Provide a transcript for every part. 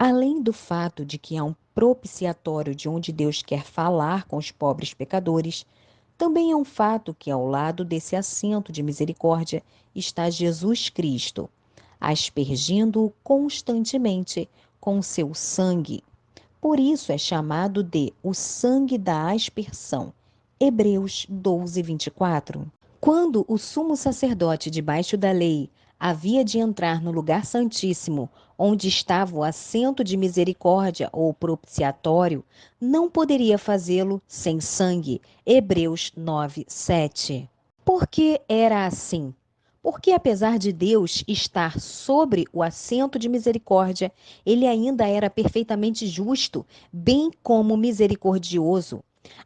Além do fato de que há um propiciatório de onde Deus quer falar com os pobres pecadores, também é um fato que ao lado desse assento de misericórdia está Jesus Cristo, aspergindo-o constantemente com seu sangue. Por isso é chamado de o sangue da aspersão. Hebreus 12, 24. Quando o sumo sacerdote debaixo da lei havia de entrar no lugar santíssimo, onde estava o assento de misericórdia ou propiciatório, não poderia fazê-lo sem sangue. Hebreus 9, 7. Por que era assim? Porque, apesar de Deus estar sobre o assento de misericórdia, ele ainda era perfeitamente justo, bem como misericordioso.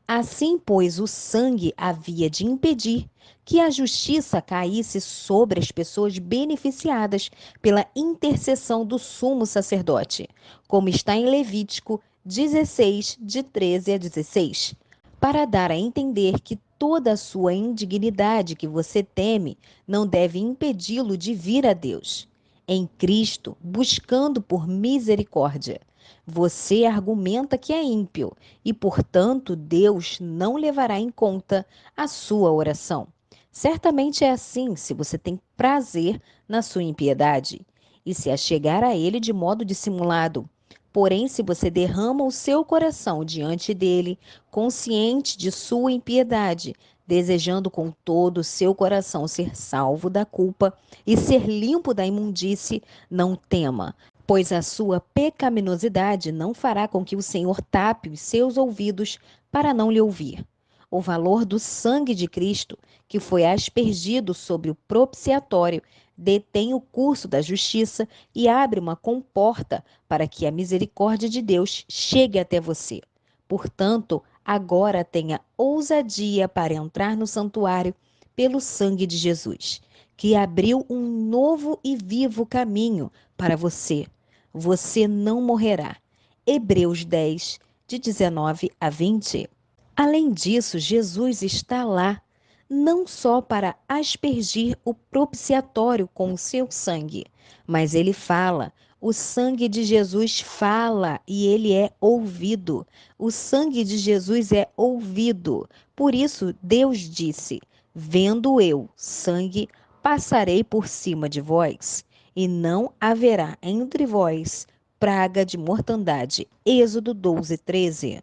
Assim, pois, o sangue havia de impedir que a justiça caísse sobre as pessoas beneficiadas pela intercessão do sumo sacerdote, como está em Levítico 16, de 13 a 16, para dar a entender que toda a sua indignidade que você teme não deve impedi-lo de vir a Deus. Em Cristo, buscando por misericórdia, você argumenta que é ímpio e, portanto, Deus não levará em conta a sua oração. Certamente é assim se você tem prazer na sua impiedade e se achegar a Ele de modo dissimulado. Porém, se você derrama o seu coração diante dele, consciente de sua impiedade, desejando com todo o seu coração ser salvo da culpa e ser limpo da imundície, não tema, pois a sua pecaminosidade não fará com que o Senhor tape os seus ouvidos para não lhe ouvir. O valor do sangue de Cristo, que foi aspergido sobre o propiciatório, detém o curso da justiça e abre uma comporta para que a misericórdia de Deus chegue até você. Portanto, agora tenha ousadia para entrar no santuário pelo sangue de Jesus, que abriu um novo e vivo caminho para você. Você não morrerá. Hebreus 10, de 19 a 20. Além disso, Jesus está lá, não só para aspergir o propiciatório com o seu sangue, mas ele fala. O sangue de Jesus fala e ele é ouvido. O sangue de Jesus é ouvido. Por isso, Deus disse: vendo eu sangue, passarei por cima de vós, e não haverá entre vós praga de mortandade. Êxodo 12, 13.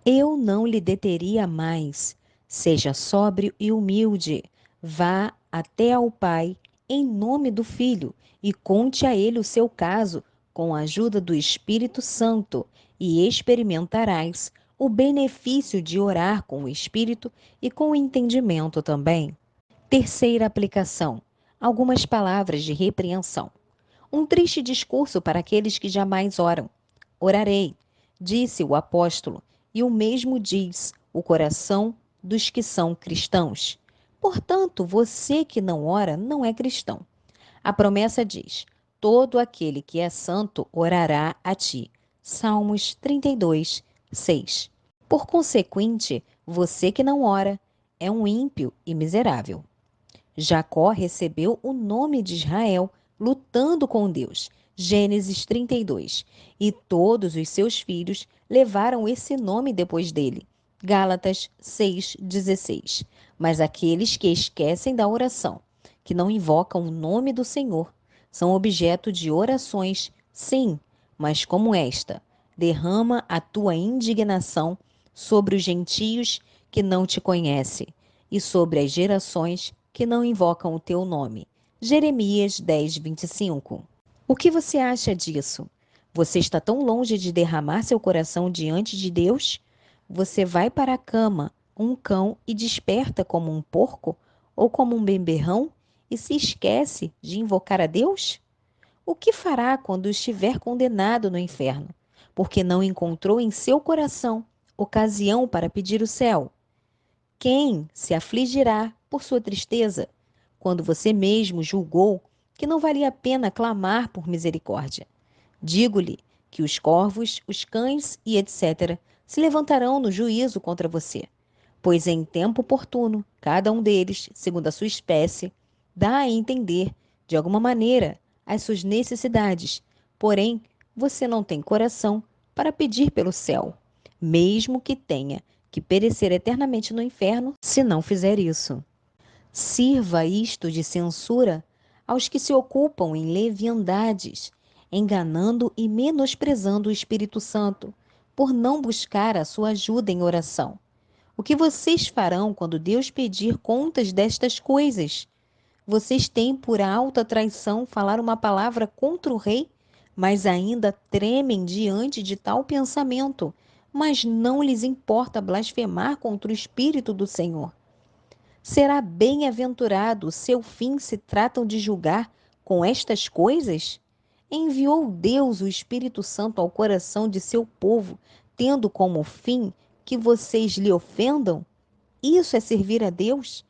Eu não lhe deteria mais. Seja sóbrio e humilde. Vá até ao Pai em nome do Filho e conte a ele o seu caso com a ajuda do Espírito Santo e experimentarás o benefício de orar com o Espírito e com o entendimento também. Terceira aplicação: algumas palavras de repreensão. Um triste discurso para aqueles que jamais oram. Orarei, disse o apóstolo, e o mesmo diz o coração dos que são cristãos. Portanto, você que não ora não é cristão. A promessa diz: todo aquele que é santo orará a ti. Salmos 32, 6. Por consequente, você que não ora é um ímpio e miserável. Jacó recebeu o nome de Israel lutando com Deus. Gênesis 32. E todos os seus filhos levaram esse nome depois dele. Gálatas 6:16. Mas aqueles que esquecem da oração, que não invocam o nome do Senhor, são objeto de orações, sim, mas como esta: derrama a tua indignação sobre os gentios que não te conhecem e sobre as gerações que não invocam o teu nome. Jeremias 10, 25. O que você acha disso? Você está tão longe de derramar seu coração diante de Deus? Você vai para a cama, um cão, e desperta como um porco ou como um beberrão e se esquece de invocar a Deus? O que fará quando estiver condenado no inferno? Porque não encontrou em seu coração ocasião para pedir o céu. Quem se afligirá por sua tristeza, quando você mesmo julgou que não valia a pena clamar por misericórdia? Digo-lhe que os corvos, os cães e etc. se levantarão no juízo contra você, pois em tempo oportuno, cada um deles, segundo a sua espécie, dá a entender, de alguma maneira, as suas necessidades. Porém, você não tem coração para pedir pelo céu, mesmo que tenha que perecer eternamente no inferno se não fizer isso. Sirva isto de censura aos que se ocupam em leviandades, enganando e menosprezando o Espírito Santo, por não buscar a sua ajuda em oração. O que vocês farão quando Deus pedir contas destas coisas? Vocês têm por alta traição falar uma palavra contra o rei, mas ainda tremem diante de tal pensamento, mas não lhes importa blasfemar contra o Espírito do Senhor. Será bem-aventurado o seu fim se tratam de julgar com estas coisas? Enviou Deus o Espírito Santo ao coração de seu povo, tendo como fim que vocês lhe ofendam? Isso é servir a Deus?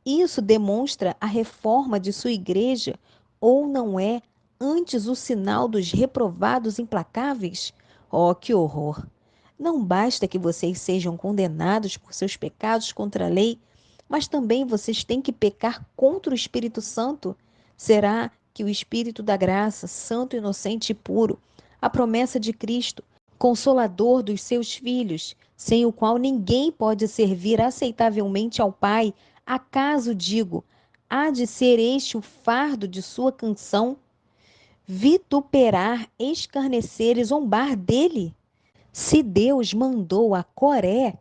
Isso demonstra a reforma de sua igreja, ou não é antes o sinal dos reprovados implacáveis? Oh, que horror! Não basta que vocês sejam condenados por seus pecados contra a lei, mas também vocês têm que pecar contra o Espírito Santo. Será que o Espírito da graça, santo, inocente e puro, a promessa de Cristo, consolador dos seus filhos, sem o qual ninguém pode servir aceitavelmente ao Pai, acaso digo, há de ser este o fardo de sua canção? Vituperar, escarnecer e zombar dele? Se Deus mandou a Coré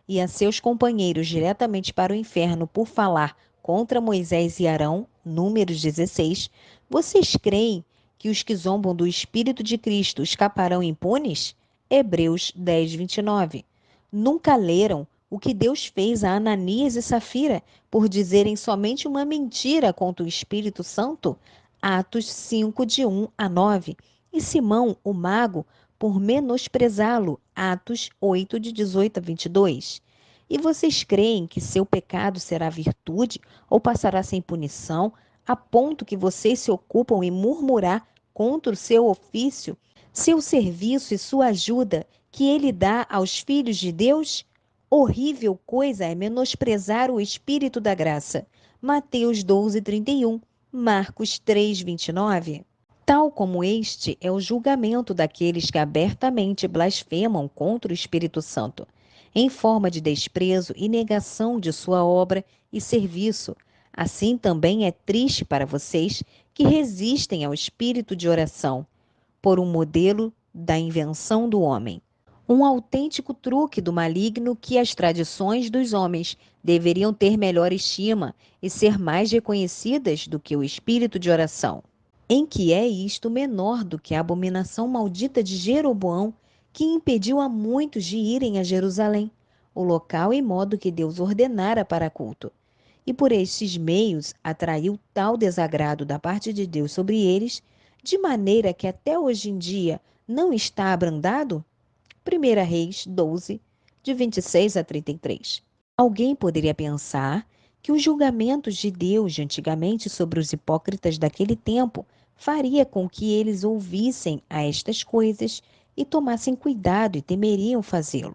e a seus companheiros diretamente para o inferno por falar contra Moisés e Arão, Números 16, vocês creem que os que zombam do Espírito de Cristo escaparão impunes? Hebreus 10, 29. Nunca leram o que Deus fez a Ananias e Safira por dizerem somente uma mentira contra o Espírito Santo? Atos 5, de 1 a 9. E Simão, o mago, por menosprezá-lo, Atos 8, de 18 a 22. E vocês creem que seu pecado será virtude ou passará sem punição, a ponto que vocês se ocupam em murmurar contra o seu ofício, seu serviço e sua ajuda que ele dá aos filhos de Deus? Horrível coisa é menosprezar o Espírito da graça. Mateus 12, 31, Marcos 3, 29. Tal como este é o julgamento daqueles que abertamente blasfemam contra o Espírito Santo, em forma de desprezo e negação de sua obra e serviço. Assim também é triste para vocês que resistem ao espírito de oração, por um modelo da invenção do homem. Um autêntico truque do maligno que as tradições dos homens deveriam ter melhor estima e ser mais reconhecidas do que o espírito de oração. Em que é isto menor do que a abominação maldita de Jeroboão, que impediu a muitos de irem a Jerusalém, o local e modo que Deus ordenara para culto, e por estes meios atraiu tal desagrado da parte de Deus sobre eles, de maneira que até hoje em dia não está abrandado? 1 Reis 12, de 26 a 33. Alguém poderia pensar que os julgamentos de Deus de antigamente sobre os hipócritas daquele tempo faria com que eles ouvissem a estas coisas e tomassem cuidado e temeriam fazê-lo.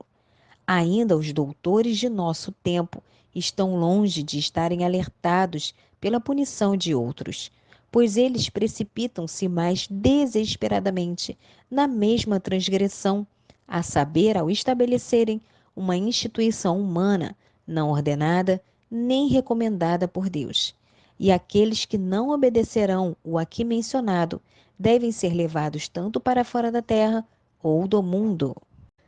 Ainda os doutores de nosso tempo estão longe de estarem alertados pela punição de outros, pois eles precipitam-se mais desesperadamente na mesma transgressão, a saber, ao estabelecerem uma instituição humana não ordenada nem recomendada por Deus. E aqueles que não obedecerão o aqui mencionado devem ser levados tanto para fora da terra ou do mundo.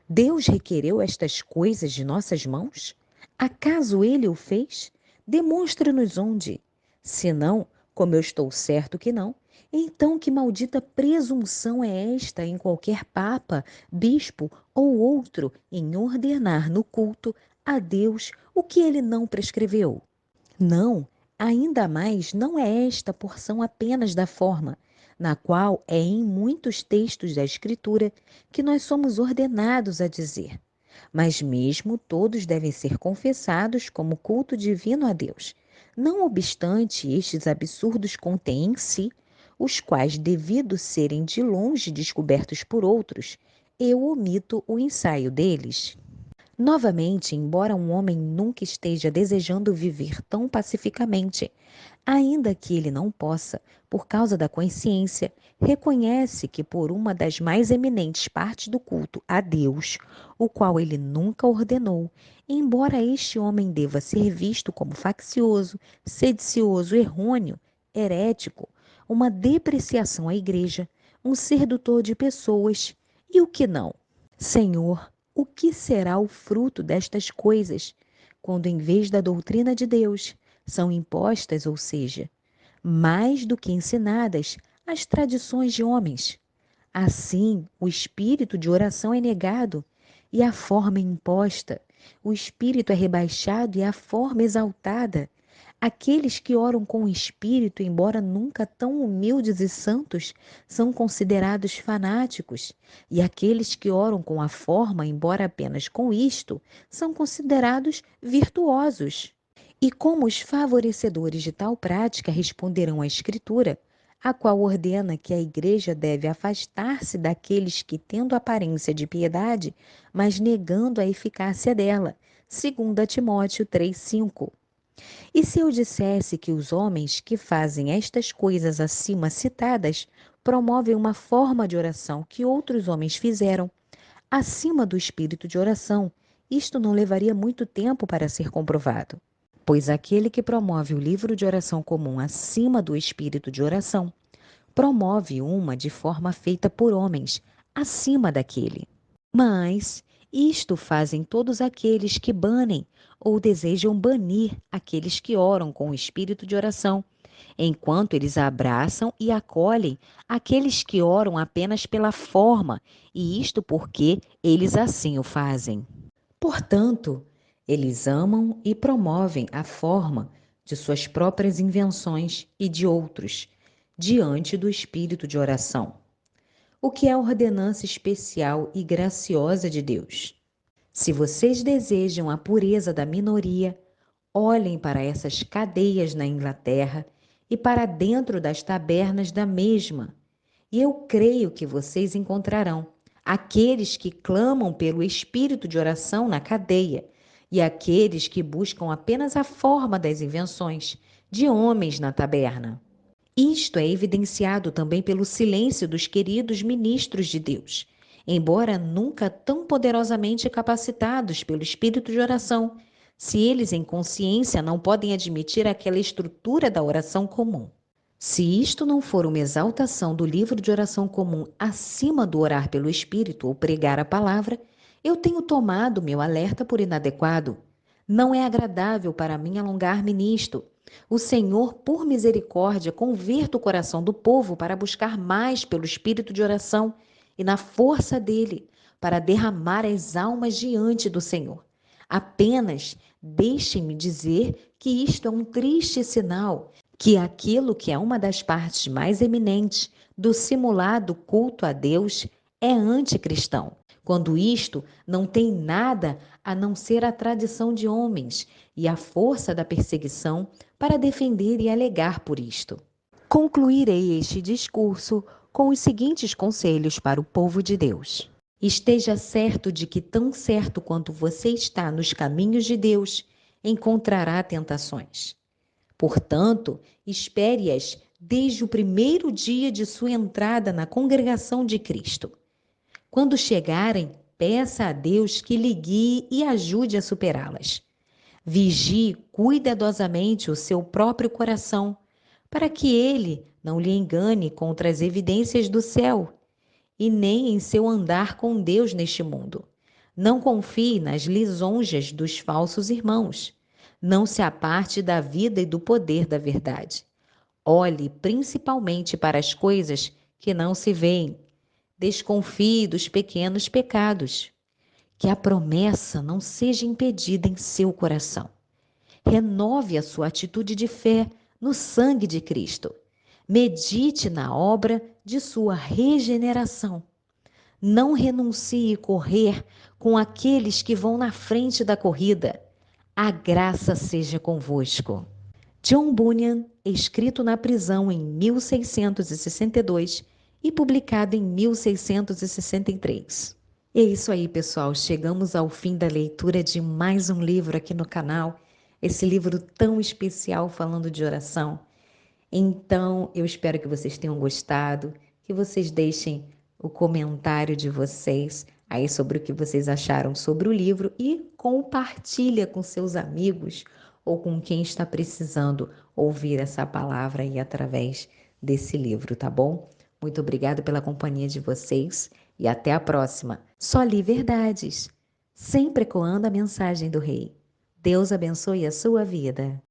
Deus requereu estas coisas de nossas mãos? Acaso ele o fez? Demonstre-nos onde. Se não, como eu estou certo que não, então que maldita presunção é esta em qualquer papa, bispo ou outro em ordenar no culto a Deus o que ele não prescreveu? Não, ainda mais não é esta porção apenas da forma, na qual é em muitos textos da Escritura que nós somos ordenados a dizer. Mas mesmo todos devem ser confessados como culto divino a Deus. Não obstante, estes absurdos contêm em si, os quais, devido serem de longe descobertos por outros, eu omito o ensaio deles. Novamente, embora um homem nunca esteja desejando viver tão pacificamente, ainda que ele não possa, por causa da consciência, reconhece que por uma das mais eminentes partes do culto a Deus, o qual ele nunca ordenou, embora este homem deva ser visto como faccioso, sedicioso, errôneo, herético, uma depreciação à igreja, um sedutor de pessoas, e o que não? Senhor, o que será o fruto destas coisas, quando em vez da doutrina de Deus são impostas, ou seja, mais do que ensinadas, as tradições de homens? Assim, o espírito de oração é negado e a forma é imposta, o espírito é rebaixado e a forma exaltada. Aqueles que oram com o espírito, embora nunca tão humildes e santos, são considerados fanáticos, e aqueles que oram com a forma, embora apenas com isto, são considerados virtuosos. E como os favorecedores de tal prática responderão à Escritura, a qual ordena que a igreja deve afastar-se daqueles que, tendo aparência de piedade, mas negando a eficácia dela, segundo Timóteo 3,5. E se eu dissesse que os homens que fazem estas coisas acima citadas promovem uma forma de oração que outros homens fizeram, acima do espírito de oração, isto não levaria muito tempo para ser comprovado. Pois aquele que promove o livro de oração comum acima do espírito de oração, promove uma de forma feita por homens, acima daquele. Mas isto fazem todos aqueles que banem ou desejam banir aqueles que oram com o espírito de oração, enquanto eles abraçam e acolhem aqueles que oram apenas pela forma, e isto porque eles assim o fazem. Portanto, eles amam e promovem a forma de suas próprias invenções e de outros, diante do espírito de oração, o que é a ordenança especial e graciosa de Deus. Se vocês desejam a pureza da minoria, olhem para essas cadeias na Inglaterra e para dentro das tabernas da mesma, e eu creio que vocês encontrarão aqueles que clamam pelo espírito de oração na cadeia e aqueles que buscam apenas a forma das invenções de homens na taberna. Isto é evidenciado também pelo silêncio dos queridos ministros de Deus, embora nunca tão poderosamente capacitados pelo espírito de oração, se eles em consciência não podem admitir aquela estrutura da oração comum. Se isto não for uma exaltação do livro de oração comum acima do orar pelo Espírito ou pregar a palavra, eu tenho tomado meu alerta por inadequado. Não é agradável para mim alongar-me nisto. O Senhor, por misericórdia, converta o coração do povo para buscar mais pelo espírito de oração e na força dele, para derramar as almas diante do Senhor. Apenas deixem-me dizer que isto é um triste sinal, que aquilo que é uma das partes mais eminentes do simulado culto a Deus é anticristão, quando isto não tem nada a não ser a tradição de homens e a força da perseguição para defender e alegar por isto. Concluirei este discurso com os seguintes conselhos para o povo de Deus. Esteja certo de que, tão certo quanto você está nos caminhos de Deus, encontrará tentações. Portanto, espere-as desde o primeiro dia de sua entrada na congregação de Cristo. Quando chegarem, peça a Deus que lhe guie e ajude a superá-las. Vigie cuidadosamente o seu próprio coração, para que ele não lhe engane contra as evidências do céu, e nem em seu andar com Deus neste mundo. Não confie nas lisonjas dos falsos irmãos. Não se aparte da vida e do poder da verdade. Olhe principalmente para as coisas que não se veem. Desconfie dos pequenos pecados. Que a promessa não seja impedida em seu coração. Renove a sua atitude de fé no sangue de Cristo. Medite na obra de sua regeneração. Não renuncie correr com aqueles que vão na frente da corrida. A graça seja convosco. John Bunyan, escrito na prisão em 1662 e publicado em 1663. E é isso aí, pessoal. Chegamos ao fim da leitura de mais um livro aqui no canal. Esse livro tão especial falando de oração. Então, eu espero que vocês tenham gostado, que vocês deixem o comentário de vocês aí sobre o que vocês acharam sobre o livro e compartilha com seus amigos ou com quem está precisando ouvir essa palavra aí através desse livro, tá bom? Muito obrigada pela companhia de vocês e até a próxima. Só li verdades, sempre ecoando a mensagem do Rei. Deus abençoe a sua vida.